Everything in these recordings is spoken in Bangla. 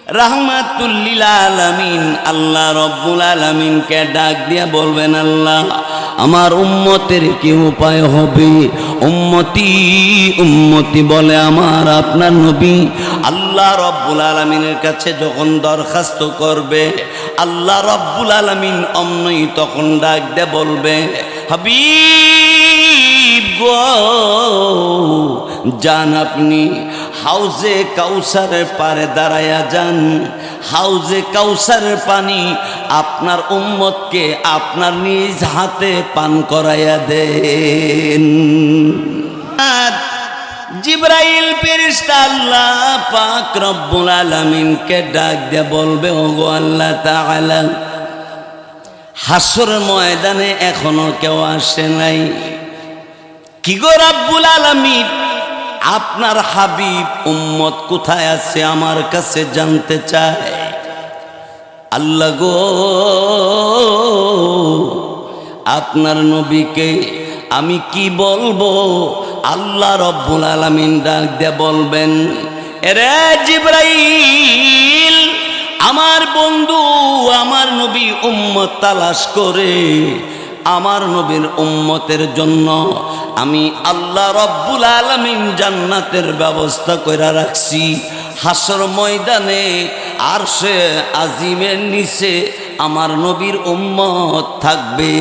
রাহমাতুল লিল আলামিন আল্লাহ রব্বুল আলামিনকে ডাক দিয়া বলবেন, আল্লাহ আমার উম্মতের কি উপায় হবে? উম্মতি উম্মতি বলে আমার আপনার নবী আল্লাহ রব্বুল আলামিনের কাছে যখন দরখাস্ত করবে, আল্লাহ রব্বুল আলামিন অমনই তখন ডাক দিয়ে বলবে, হাবিব গো যান, আপনি হাউজে কাউসারের পারে দাঁড়ায়া যান। হাউজে কাউসারের পানি আপনার উম্মতকে আপনার নিজ হাতে পান করাইয়া দেন। আর জিবরাইল ফেরেশতা আল্লাহ পাক রব্বুল আলামিনকে ডাক দিয়ে বলবে, ওগো আল্লাহ তাআলা, হাসর ময়দানে এখনো কেউ আসে নাই। কি গো রব্বুল আলামিন, আপনার হাবিব উম্মত কোথায় আছে আমার কাছে জানতে চায়। আল্লাহ গো, আপনার নবীকে আমি কি বলবো? আল্লাহ রব্বুল আলামিন ডাক দিয়ে বলবেন, এরে জিবরাইল, আমার বন্ধু আমার নবী উম্মত তালাশ করে আমার নবীর উম্মতের জন্য আমি আল্লাহ রব্বুল আলামিন জান্নাতের ব্যবস্থা করে রাখছি। হাসর ময়দানে আরশে আজিমের নিচে আমার নবীর উম্মত থাকবে।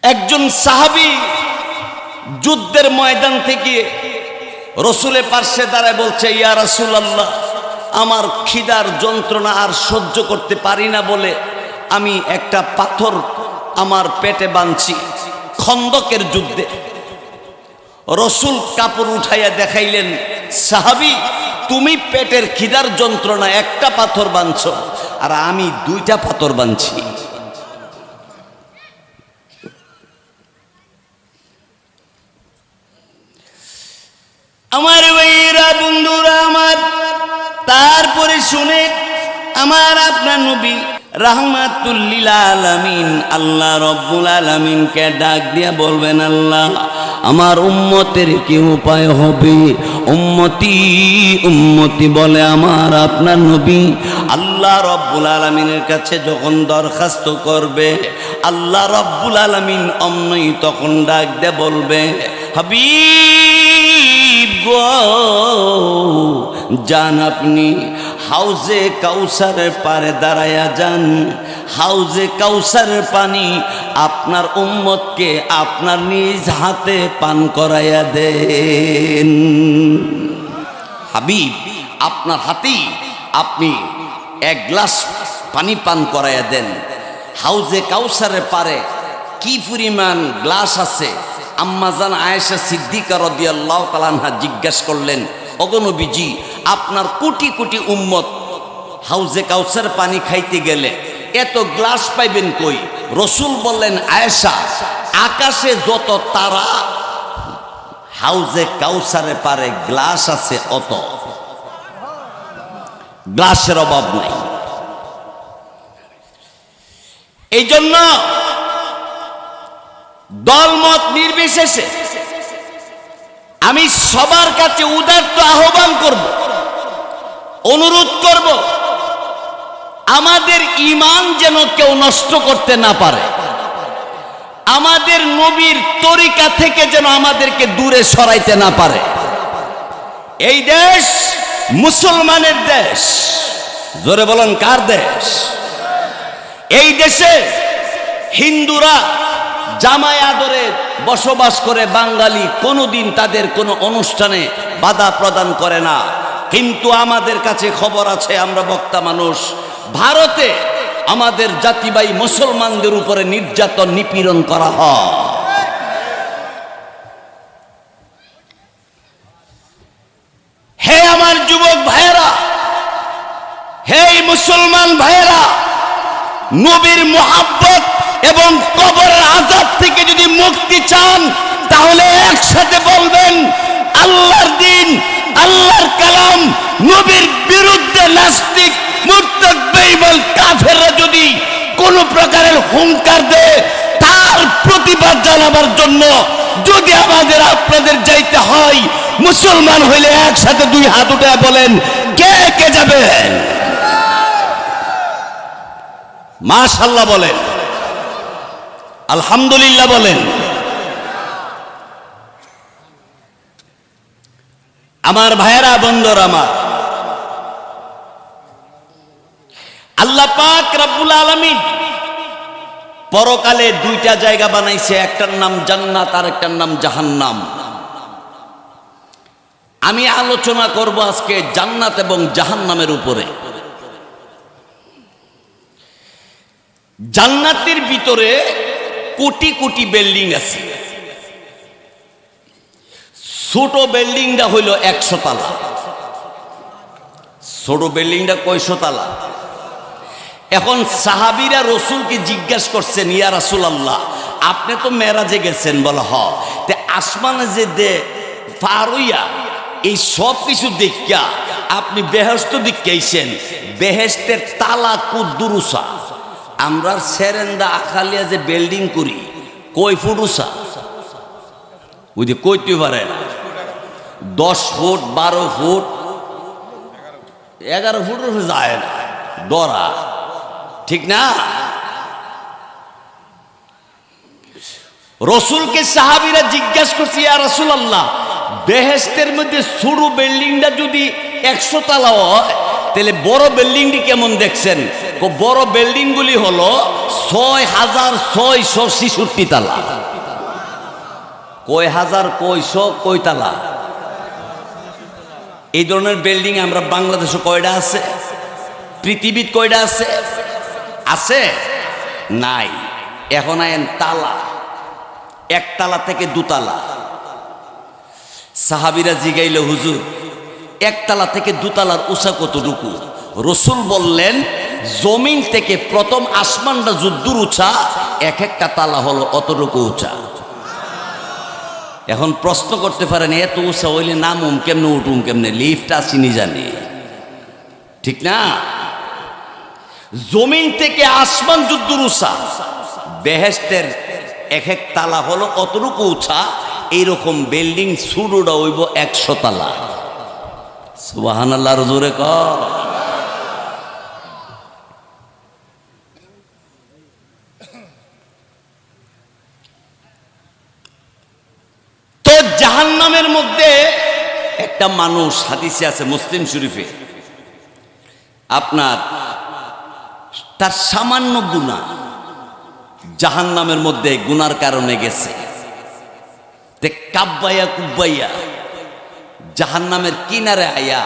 একজন সাহাবী যুদ্ধের ময়দান থেকে রসুলের পার্শ্বে দাঁড়ায় বলছে, ইয়া রাসূলুল্লাহ, আমার খিদার যন্ত্রণা আর সহ্য করতে পারি না বলে আমি একটা পাথর আমার পেটে বাঁধছি। খন্দকের যুদ্ধে রসুল কাপড় উঠাইয়া দেখাইলেন, সাহাবী তুমি পেটের খিদার যন্ত্রণা একটা পাথর বাঁধছ, আর আমি দুইটা পাথর বাঁধছি। আমার ভাইরা বন্ধুরা আমার, তারপরে শুনে আমার আপনার নবী রাহমাতুল লিল আলামিন আল্লাহ রব্বুল আলামিনকে ডাক দিয়া বলবেন, আল্লাহ আমার উম্মতের কি উপায় হবে? উম্মতি উম্মতি বলে আমার আপনার নবী আল্লাহ রব্বুল আলামিনের কাছে যখন দরখাস্ত করবে, আল্লাহ রব্বুল আলামিন অমনই তখন ডাক দিয়ে বলবে, হাবিব গো যান, আপনি হাউজে কাউসারের পারে দাঁড়ায়া যান। হাউজে কাউসারের পানি আপনার উম্মতকে আপনার নিজ হাতে পান করাইয়া দেন। হাবিব আপনার হাতেই আপনি এক গ্লাস পানি পান করাইয়া দেন। হাউজে কাউসারের পারে কি পরিমাণ গ্লাস আছে? আম্মাজান আয়েশা সিদ্দিকা রাদিয়াল্লাহু তাআলা আনহা জিজ্ঞাসা করলেন, ওগো নবীজি, আপনার কোটি কোটি উম্মত হাউজে কাউসার পানি খাইতে গেলে এত গ্লাস পাইবেন কই? রসুল বললেন, আয়েশা, আকাশে যত তারা হাউজে কাউসারে পারে গ্লাস আছে অত, গ্লাসের অভাব নাই। এই জন্য দলমত নির্বিশেষে আমি সবার কাছে উদাত্ত আহ্বান করব, অনুরোধ করব, আমাদের ঈমান যেন কেউ নষ্ট করতে না পারে। আমাদের নবীর তরিকা থেকে যেন আমাদেরকে দূরে সরাইতে না পারে। এই দেশ মুসলমানের দেশ। জোরে বলেন, কার দেশ? এই দেশে হিন্দুরা জামাই আদরে বসবাস করে, বাঙালি কোনোদিন তাদের কোনো অনুষ্ঠানে বাধা প্রদান করে না। কিন্তু আমাদের কাছে খবর আছে, আমরা বক্তা মানুষ, ভারতে আমাদের জাতিবাই মুসলমানদের উপরে নির্যাতন নিপীড়ন করা হয়। হে আমার যুবক ভাইয়েরা, হে মুসলমান ভাইয়েরা, নবীর মুহাব্বত এবং কবরের আযাব থেকে যদি মুক্তি চান, তাহলে একসাথে বলবেন, আল্লাহর দ্বীন, আল্লাহর কালাম, নবীর বিরুদ্ধে নাস্তিক, মুরতাদ, বেঈমান, কাফেররা যদি কোন প্রকারের হুঙ্কার দেয়, তার প্রতিবাদ জানাবার জন্য যদি আমাদের আপনাদের যাইতে হয়, মুসলমান হইলে একসাথে দুই হাত উঠে বলেন কে কে যাবেন? মাশাআল্লাহ বলেন, আলহামদুলিল্লাহ বলেন। আমার ভাইয়েরা, বন্ধুরা আমার, আল্লাহ পাক রব্বুল আলামিন পরকালে দুইটা জায়গা বানাইছে, একটার নাম জান্নাত আর একটার নাম জাহান্নাম। আমি আলোচনা করব আজকে জান্নাত এবং জাহান্নামের উপরে। জান্নাতের ভিতরে কোটি কোটি বিল্ডিং আছে। ছোট বিল্ডিংটা হইল 100 তলা। ছোট বিল্ডিংটা কয়শো তলা? এখন সাহাবীরা রসুলকে জিজ্ঞাসা করছেন, ইয়া রাসূলুল্লাহ, আপনি তো মেরাজে গেছেন, বলে হ, তে আসমানে যে পার হইয়া এই সব কিছু দেখা আপনি বেহেশত দেখাইছেন, বেহেশতের তালা কুদ্দুর উঁচা? আমরা সেরেন্দা আখালিয়া যে বিল্ডিং করি কয় ফুট উঁচা? ওই যে কইতে পারে 10 ফুট, 12 ফুট, 11 ফুট যায় না ডরা, ঠিক না? রসুলকে সাহাবীরা জিজ্ঞাসা করছে, ইয়া রাসূলুল্লাহ, বেহেশতের মধ্যে ছোট বিল্ডিংটা যদি 100 তলা হয়, তাহলে বড় বিল্ডিংটি কেমন দেখছেন? বড় বিল্ডিং গুলি হলো 6666 তলা। কয় হাজার, কয়শো, কয় তলা? এই ধরনের বিল্ডিং আমরা বাংলাদেশে কয়টা আছে? পৃথিবীর কয়টা আছে? আছে? নাই। এখন আইন তালা, 1 তালা থেকে 2 তালা। সাহাবীরা জিগাইল, হুজুর 1 তালা থেকে 2 তালার উঁচা কতটুকু? রসুল বললেন, জমিন থেকে প্রথম আসমানটা যদ্দুর উঁচা, এক একটা তালা হলো অতটুকু উঁচা। এখন প্রশ্ন করতে পারেন, এত উঁচা হইলে নামুম কেমনে, উঠুম কেমনে? লিফট আসিনি জানি, ঠিক না? জমিন থেকে আসমান যদ্দুর উঁচা, বেহেশতের এক এক তালা হলো অতটুকু উঁচা। এইরকম বিল্ডিং শুরুটা হইব 100 তালা। সুবহানাল্লাহ, জোরে কর। তো জাহান্নামের মধ্যে একটা মানুষ, হাদিসে আছে মুসলিম শরীফে, আপনার তার সামান্য গুনাহ জাহান্নামের মধ্যে গুনার কারণে গেছে, তে কাব্বাইয়া কুব্বাইয়া জাহান্নামের কিনারে আয়া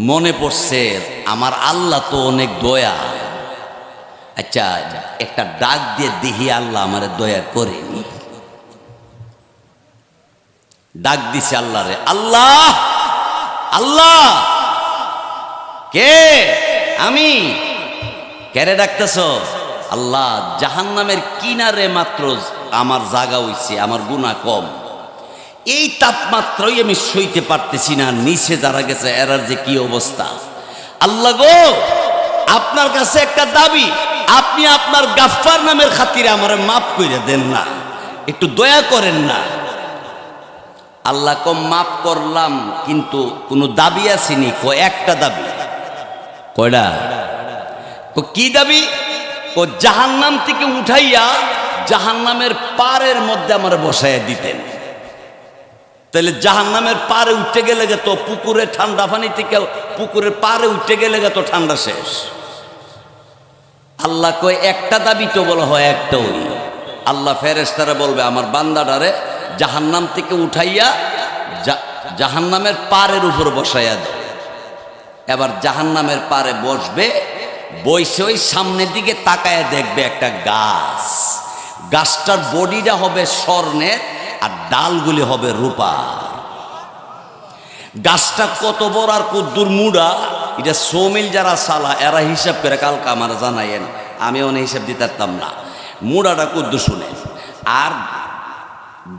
মনে পড়ছে, আমার আল্লাহ তো অনেক দয়া, আচ্ছা একটা ডাক দিয়ে দেখি আল্লাহ আমারে দয়া করেনি। ডাক দিছে আল্লাহরে, আল্লাহ, আল্লাহ। কে? আমি। কেরে ডাকতেছ? আল্লাহ, জাহান্নামের কিনারে মাত্র আমার জায়গা হইছে, আমার গুনাহ কম, এই তাপমাত্রাই আমি সইতে পারতেছি না, নিচে যারা গেছে এরার যে কি অবস্থা। আল্লাহ গো, আপনার কাছে একটা দাবি, আপনি আপনার গাফফার নামের খাতিরে আমার মাফ করে দেন না, একটু দয়া করেন না। আল্লাহ কম মাফ করলাম, কিন্তু কোনো দাবি আসেনি। একটা দাবি। কয়টা? কি দাবি? ও জাহান্নাম থেকে উঠাইয়া জাহান্নামের পারের মধ্যে আমার বসাইয়া দিতেন। তাহলে জাহান্নামের পারে উঠতে গেলে তো পুকুরে ঠান্ডা পানি থেকে পুকুরের পারে উঠতে গেলে তো ঠান্ডা শেষ। আল্লাহ কয় একটা দাবি তো বলা হয় একটা। ওই আল্লাহ ফেরেশতারা বলবে, আমার বান্দাটারে জাহান্নাম থেকে উঠাইয়া জাহান্নামের পারের উপর বসাইয়া দেয়। এবার জাহান্নামের পারে বসবে, বইসে ওই সামনের দিকে তাকায় দেখবে একটা গাছ, গাছটার বডিটা হবে স্বর্ণের আর ডালগুলি হবে রূপার। গাছটা কত বড় আর কদ্দুর মুড়া, এটা সৌমিল যারা সালা এরা হিসাব করে কালকে আমার জানাইয়েন, আমি অনেক হিসাব দিতে পারতাম না। মুড়াটা কদ্দুর শুনে, আর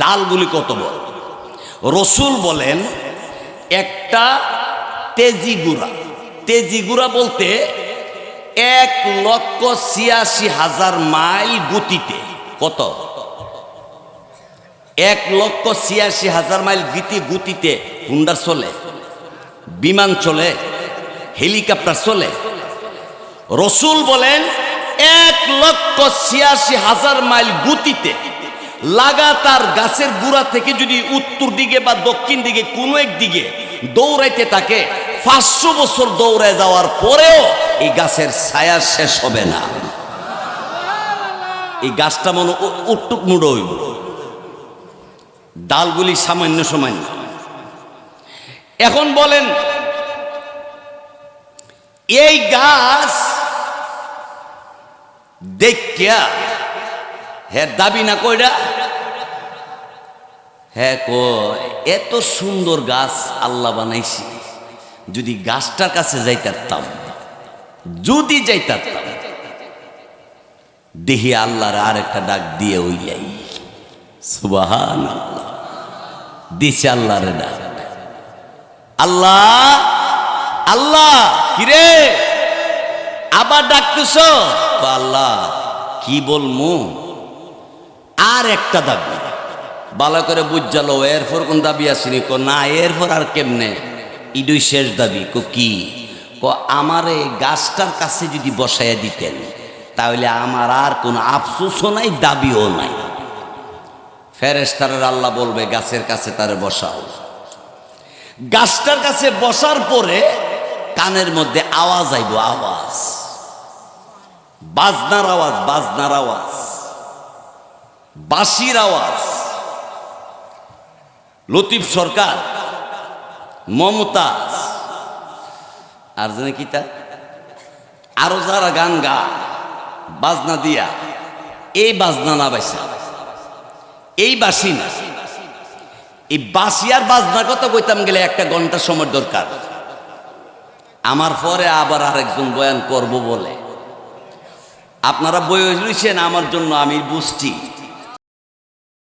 ডালগুলি কত বড়। রসুল বলেন একটা তেজি গুড়া, তেজি গুড়া বলতে 1,86,000 মাইল গতিতে, কত 1,86,000 মাইল গতিতে হুন্ডার চলে, বিমান চলে, হেলিকপ্টার চলে। রসুল বলেন 1,86,000 মাইল গতিতে লাগাতার গাছের গুড়া থেকে যদি উত্তর দিকে বা দক্ষিণ দিকে কোনো এক দিকে দৌড়াইতে থাকে, 500 বছর দৌড়ায় যাওয়ার পরেও এই গাছের ছায়া শেষ হবে না। এই গাছটা মনে উট্টুক মুড়ো হইব, ডালগুলি সামান্য সামান্য। এখন বলেন এই গাছ দেখিয়া হ্যাঁ দাবি না কইরা, হ্যাঁ এত সুন্দর গাছ আল্লাহ বানাইছি, যদি গাছটার কাছে যাইতাম, যদি যাইতাম, দেখি আল্লাহর আর একটা ডাক দিয়ে ওইলাই সুবহানাল্লাহ, দিছে আল্লাহর ডাক। আল্লাহ আল্লাহ, কিরে আবার ডাকতেছ? আল্লাহ কি বলমু, আর একটা দাবি। ভালো করে বুঝালো এরপর কোন দাবি আসেনি? না এরপর আর কেমনে, ইডুই শেষ দাবি। কি আমার এই গাছটার কাছে যদি বসাইয়া দিতেন তাহলে আমার আর কোনো আফসোসও নাই, দাবিও নাই। ফেরেশতারা আল্লাহ বলবে গাছের কাছে তারে বসাও। গাছটার কাছে বসার পরে কানের মধ্যে আওয়াজ আইব, আওয়াজ, বাজনার আওয়াজ, বাজনার আওয়াজ, বাঁশির আওয়াজ। লতিফ সরকার, মমতাজ আর জানে কি তা আরো যারা গান গা বাজনা দিয়া, এই বাজনা না বাইসা, এই বাঁশি না, এই বাঁশি আর বাজনার কথা কইতাম গেলে 1 ঘন্টা সময় দরকার। আমার পরে আবার আরেকজন বয়ান করব বলে আপনারা বই লইছেন আমার জন্য, আমি বুঝছি।